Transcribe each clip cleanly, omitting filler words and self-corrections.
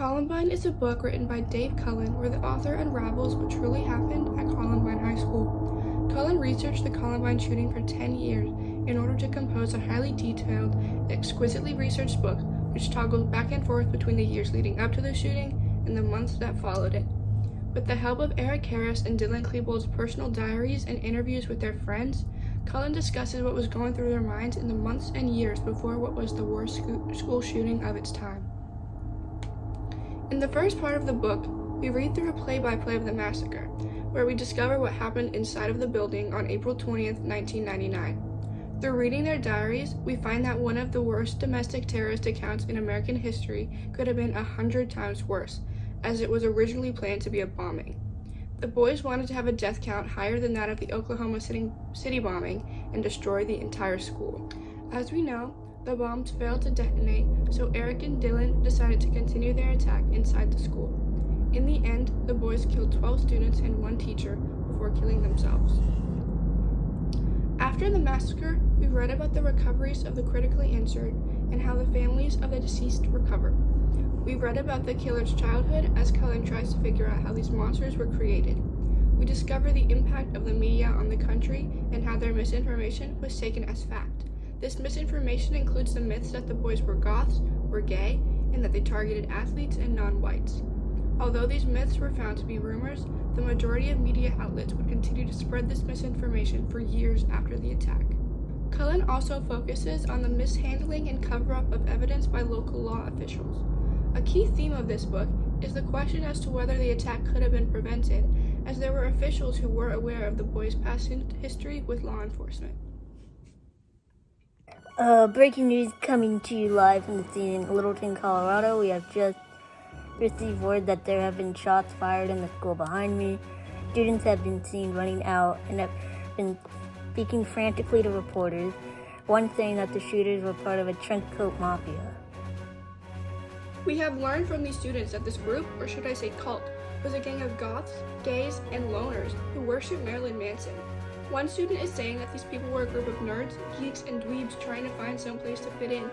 Columbine is a book written by Dave Cullen where the author unravels what truly happened at Columbine High School. Cullen researched the Columbine shooting for 10 years in order to compose a highly detailed, exquisitely researched book which toggles back and forth between the years leading up to the shooting and the months that followed it. With the help of Eric Harris and Dylan Klebold's personal diaries and interviews with their friends, Cullen discusses what was going through their minds in the months and years before what was the worst school shooting of its time. In the first part of the book, we read through a play-by-play of the massacre, where we discover what happened inside of the building on April 20th, 1999. Through reading their diaries, we find that one of the worst domestic terrorist accounts in American history could have been 100 times worse, as it was originally planned to be a bombing. The boys wanted to have a death count higher than that of the Oklahoma City bombing and destroy the entire school. As we know, the bombs failed to detonate, so Eric and Dylan decided to continue their attack inside the school. In the end, the boys killed 12 students and one teacher before killing themselves. After the massacre, we read about the recoveries of the critically injured and how the families of the deceased recovered. We read about the killer's childhood as Cullen tries to figure out how these monsters were created. We discover the impact of the media on the country and how their misinformation was taken as fact. This misinformation includes the myths that the boys were goths, were gay, and that they targeted athletes and non-whites. Although these myths were found to be rumors, the majority of media outlets would continue to spread this misinformation for years after the attack. Cullen also focuses on the mishandling and cover-up of evidence by local law officials. A key theme of this book is the question as to whether the attack could have been prevented, as there were officials who were aware of the boys' past history with law enforcement. Breaking news coming to you live from the scene in Littleton, Colorado. We have just received word that there have been shots fired in the school behind me. Students have been seen running out and have been speaking frantically to reporters, one saying that the shooters were part of a trenchcoat mafia. We have learned from these students that this group, or should I say cult, was a gang of goths, gays, and loners who worship Marilyn Manson. One student is saying that these people were a group of nerds, geeks, and dweebs trying to find some place to fit in.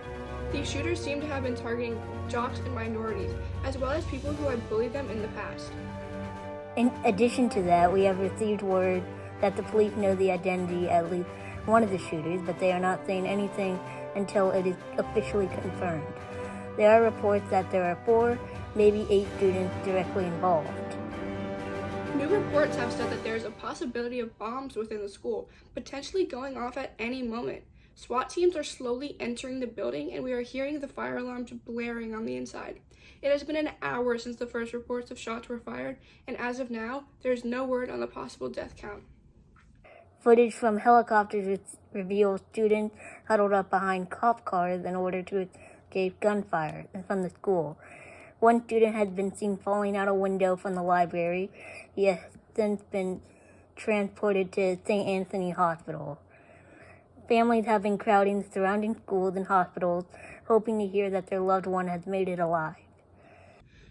These shooters seem to have been targeting jocks and minorities, as well as people who had bullied them in the past. In addition to that, we have received word that the police know the identity at least one of the shooters, but they are not saying anything until it is officially confirmed. There are reports that there are 4, maybe 8 students directly involved. New reports have said that there is a possibility of bombs within the school, potentially going off at any moment. SWAT teams are slowly entering the building, and we are hearing the fire alarms blaring on the inside. It has been an hour since the first reports of shots were fired, and as of now, there is no word on the possible death count. Footage from helicopters reveals students huddled up behind cop cars in order to escape gunfire from the school. One student has been seen falling out a window from the library. He has since been transported to St. Anthony Hospital. Families have been crowding the surrounding schools and hospitals, hoping to hear that their loved one has made it alive.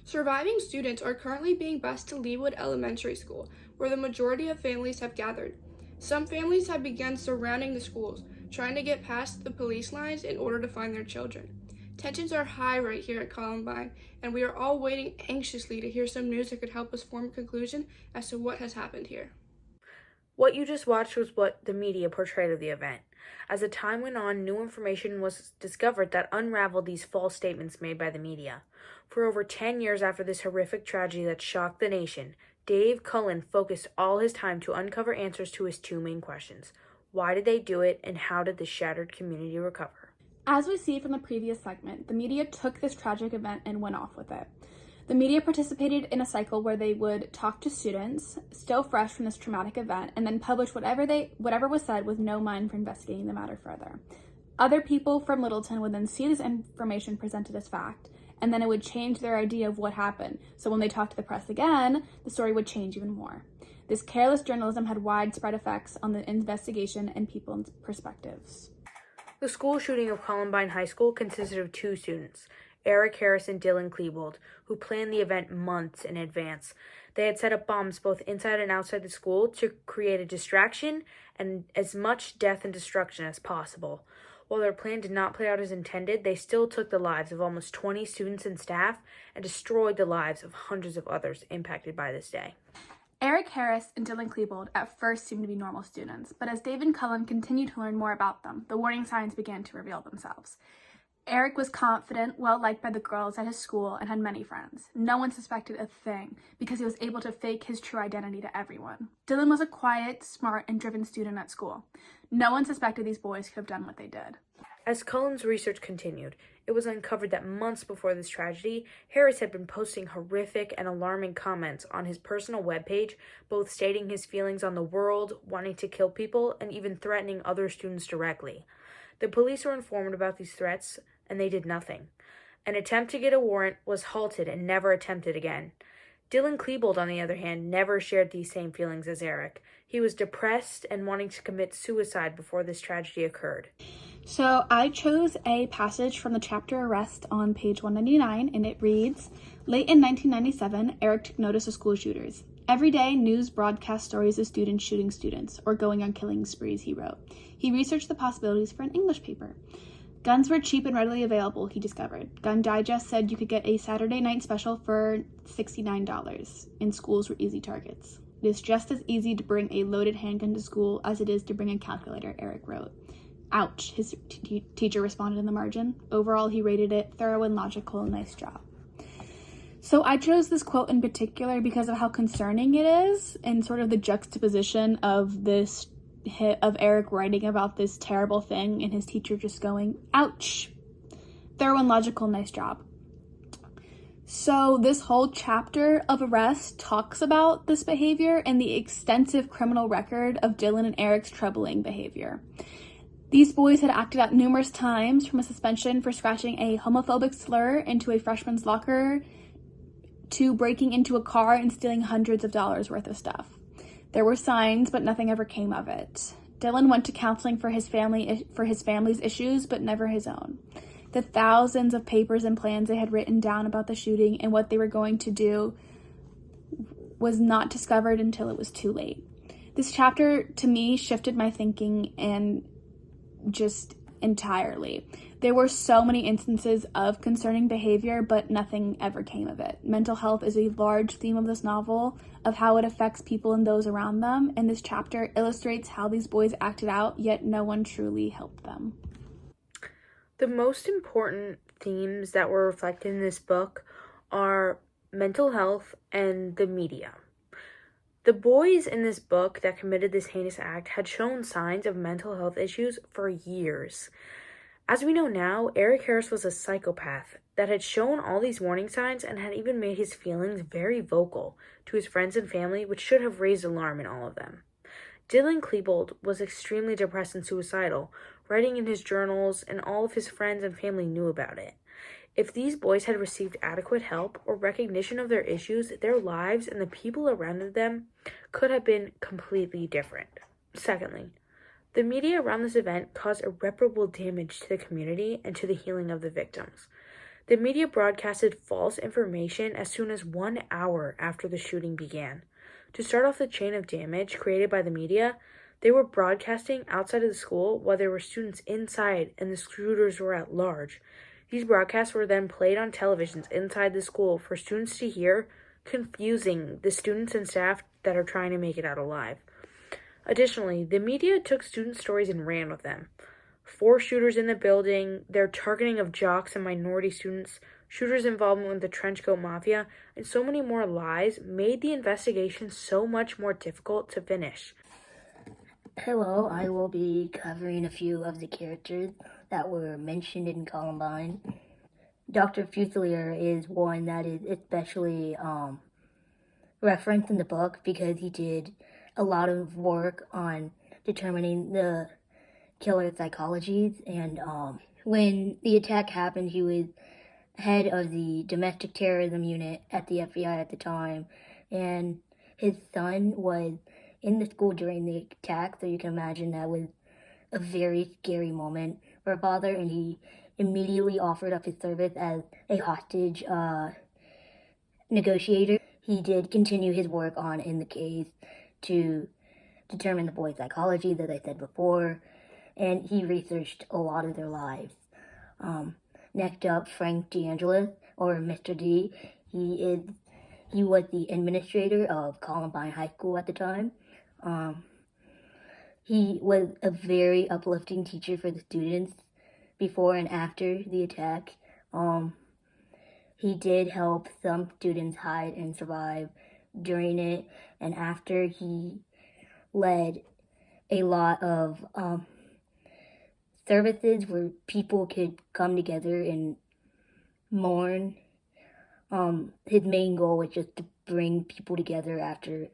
Surviving students are currently being bused to Leawood Elementary School, where the majority of families have gathered. Some families have begun surrounding the schools, trying to get past the police lines in order to find their children. Tensions are high right here at Columbine, and we are all waiting anxiously to hear some news that could help us form a conclusion as to what has happened here. What you just watched was what the media portrayed of the event. As the time went on, new information was discovered that unraveled these false statements made by the media. For over 10 years after this horrific tragedy that shocked the nation, Dave Cullen focused all his time to uncover answers to his 2 main questions. Why did they do it, and how did the shattered community recover? As we see from the previous segment, the media took this tragic event and went off with it. The media participated in a cycle where they would talk to students still fresh from this traumatic event and then publish whatever was said with no mind for investigating the matter further. Other people from Littleton would then see this information presented as fact, and then it would change their idea of what happened. So when they talked to the press again, the story would change even more. This careless journalism had widespread effects on the investigation and people's perspectives. The school shooting of Columbine High School consisted of 2 students, Eric Harris and Dylan Klebold, who planned the event months in advance. They had set up bombs both inside and outside the school to create a distraction and as much death and destruction as possible. While their plan did not play out as intended, they still took the lives of almost 20 students and staff and destroyed the lives of hundreds of others impacted by this day. Eric Harris and Dylan Klebold at first seemed to be normal students, but as Dave and Cullen continued to learn more about them, the warning signs began to reveal themselves. Eric was confident, well-liked by the girls at his school, and had many friends. No one suspected a thing because he was able to fake his true identity to everyone. Dylan was a quiet, smart, and driven student at school. No one suspected these boys could have done what they did. As Cullen's research continued, it was uncovered that months before this tragedy, Harris had been posting horrific and alarming comments on his personal webpage, both stating his feelings on the world, wanting to kill people, and even threatening other students directly. The police were informed about these threats, and they did nothing. An attempt to get a warrant was halted and never attempted again. Dylan Klebold, on the other hand, never shared these same feelings as Eric. He was depressed and wanting to commit suicide before this tragedy occurred. So I chose a passage from the chapter Arrest on page 199, and it reads, "Late in 1997, Eric took notice of school shooters. Every day, news broadcast stories of students shooting students or going on killing sprees," he wrote. He researched the possibilities for an English paper. Guns were cheap and readily available, he discovered. Gun Digest said you could get a Saturday night special for $69, and schools were easy targets. "It is just as easy to bring a loaded handgun to school as it is to bring a calculator," Eric wrote. "Ouch," his teacher responded in the margin. Overall, he rated it thorough and logical. Nice job. So I chose this quote in particular because of how concerning it is and sort of the juxtaposition of this of Eric writing about this terrible thing and his teacher just going, "Ouch." Thorough and logical. Nice job. So this whole chapter of Arrest talks about this behavior and the extensive criminal record of Dylan and Eric's troubling behavior. These boys had acted out numerous times, from a suspension for scratching a homophobic slur into a freshman's locker to breaking into a car and stealing hundreds of dollars worth of stuff. There were signs, but nothing ever came of it. Dylan went to counseling for his family's issues, but never his own. The thousands of papers and plans they had written down about the shooting and what they were going to do was not discovered until it was too late. This chapter, to me, shifted my thinking and just entirely. There were so many instances of concerning behavior, but nothing ever came of it. Mental health is a large theme of this novel, of how it affects people and those around them, and this chapter illustrates how these boys acted out, yet no one truly helped them. The most important themes that were reflected in this book are mental health and the media. The boys in this book that committed this heinous act had shown signs of mental health issues for years. As we know now, Eric Harris was a psychopath that had shown all these warning signs and had even made his feelings very vocal to his friends and family, which should have raised alarm in all of them. Dylan Klebold was extremely depressed and suicidal, writing in his journals, and all of his friends and family knew about it. If these boys had received adequate help or recognition of their issues, their lives and the people around them could have been completely different. Secondly, the media around this event caused irreparable damage to the community and to the healing of the victims. The media broadcasted false information as soon as 1 hour after the shooting began. To start off the chain of damage created by the media, they were broadcasting outside of the school while there were students inside and the shooters were at large. These broadcasts were then played on televisions inside the school for students to hear, confusing the students and staff that are trying to make it out alive. Additionally, the media took student stories and ran with them. 4 shooters in the building, their targeting of jocks and minority students, shooters' involvement with the Trenchcoat Mafia, and so many more lies made the investigation so much more difficult to finish. Hello, I will be covering a few of the characters that were mentioned in Columbine. Dr. Fusilier is one that is especially referenced in the book because he did a lot of work on determining the killer psychologies, and when the attack happened, he was head of the domestic terrorism unit at the FBI at the time, and his son was in the school during the attack, so you can imagine that was a very scary moment for a father, and he immediately offered up his service as a hostage negotiator. He did continue his work in the case to determine the boy's psychology, as I said before, and he researched a lot of their lives. Next up, Frank DeAngelis, or Mr. D. He was the administrator of Columbine High School at the time. He was a very uplifting teacher for the students before and after the attack. He did help some students hide and survive during it and after. He led a lot of services where people could come together and mourn. His main goal was just to bring people together after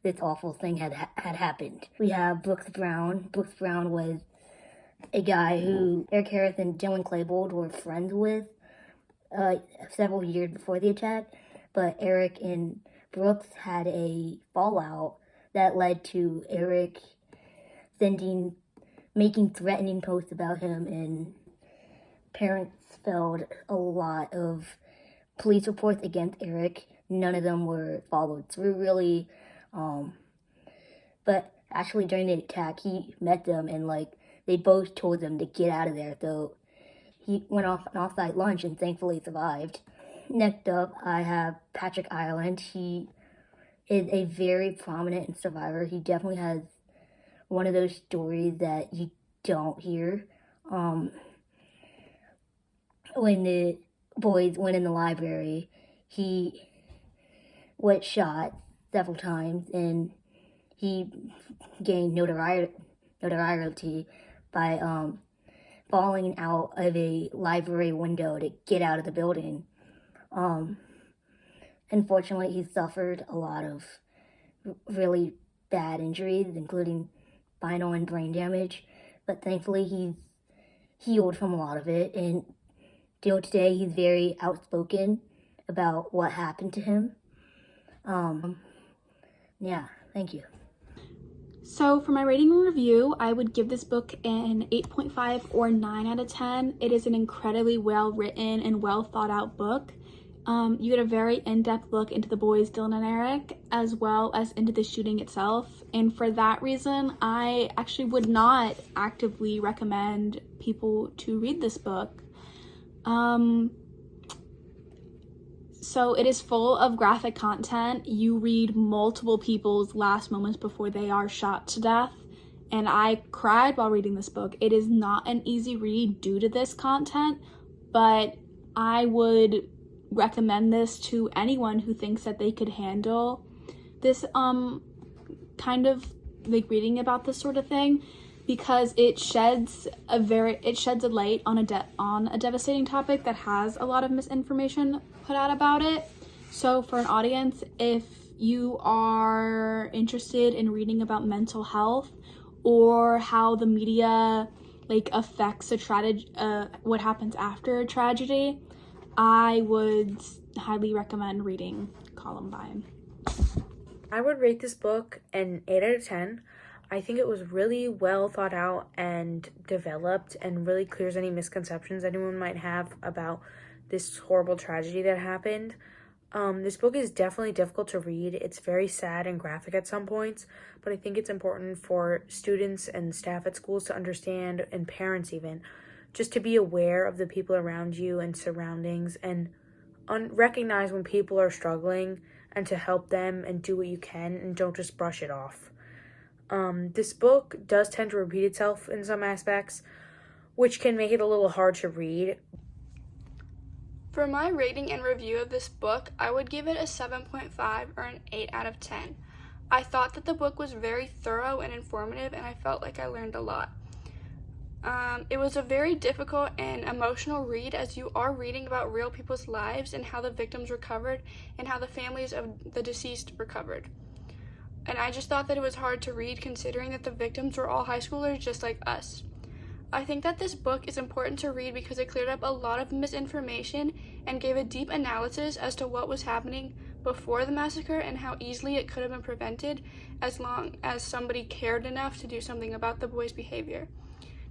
this awful thing had happened. We have Brooks Brown. Brooks Brown was a guy who Eric Harris and Dylan Klebold were friends with several years before the attack, but Eric and Brooks had a fallout that led to Eric making threatening posts about him, and parents filed a lot of police reports against Eric. None of them were followed through, really. But actually during the attack, he met them and they both told him to get out of there. So he went off an off-site lunch and thankfully survived. Next up, I have Patrick Ireland. He is a very prominent survivor. He definitely has one of those stories that you don't hear. When the boys went in the library, he was shot several times, and he gained notoriety by falling out of a library window to get out of the building. Unfortunately, he suffered a lot of really bad injuries, including spinal and brain damage, but thankfully he's healed from a lot of it, and till today he's very outspoken about what happened to him. Yeah, thank you. So for my rating and review, I would give this book an 8.5 or 9 out of 10. It is an incredibly well written and well thought out book. You get a very in-depth look into the boys, Dylan and Eric, as well as into the shooting itself. And for that reason, I actually would not actively recommend people to read this book. So it is full of graphic content. You read multiple people's last moments before they are shot to death. And I cried while reading this book. It is not an easy read due to this content, but I would recommend this to anyone who thinks that they could handle this kind of reading about this sort of thing, because it sheds a light on a devastating topic that has a lot of misinformation put out about it. So for an audience, if you are interested in reading about mental health or how the media affects what happens after a tragedy, I would highly recommend reading Columbine. I would rate this book an 8 out of 10. I think it was really well thought out and developed and really clears any misconceptions anyone might have about this horrible tragedy that happened. This book is definitely difficult to read. It's very sad and graphic at some points, but I think it's important for students and staff at schools to understand, and parents even, just to be aware of the people around you and surroundings, and recognize when people are struggling and to help them and do what you can, and don't just brush it off. This book does tend to repeat itself in some aspects, which can make it a little hard to read. For my rating and review of this book, I would give it a 7.5 or an 8 out of 10. I thought that the book was very thorough and informative, and I felt like I learned a lot. It was a very difficult and emotional read, as you are reading about real people's lives and how the victims recovered and how the families of the deceased recovered. And I just thought that it was hard to read, considering that the victims were all high schoolers just like us. I think that this book is important to read because it cleared up a lot of misinformation and gave a deep analysis as to what was happening before the massacre and how easily it could have been prevented as long as somebody cared enough to do something about the boys' behavior.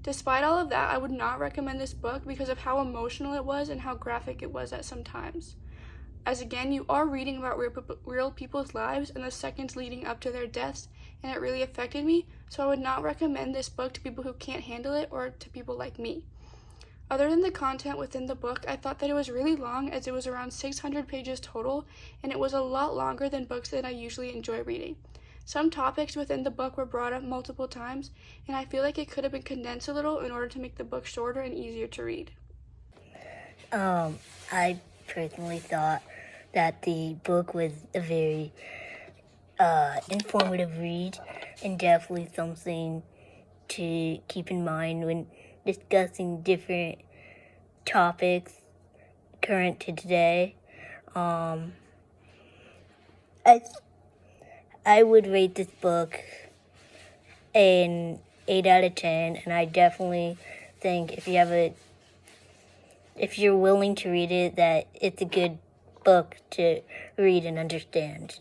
Despite all of that, I would not recommend this book because of how emotional it was and how graphic it was at some times. As again, you are reading about real people's lives and the seconds leading up to their deaths, and it really affected me, so I would not recommend this book to people who can't handle it or to people like me. Other than the content within the book, I thought that it was really long, as it was around 600 pages total, and it was a lot longer than books that I usually enjoy reading. Some topics within the book were brought up multiple times, and I feel like it could have been condensed a little in order to make the book shorter and easier to read. I personally thought that the book was a very informative read, and definitely something to keep in mind when discussing different topics current to today. I would rate this book an 8 out of 10, and I definitely think if you're willing to read it, that it's a good book to read and understand.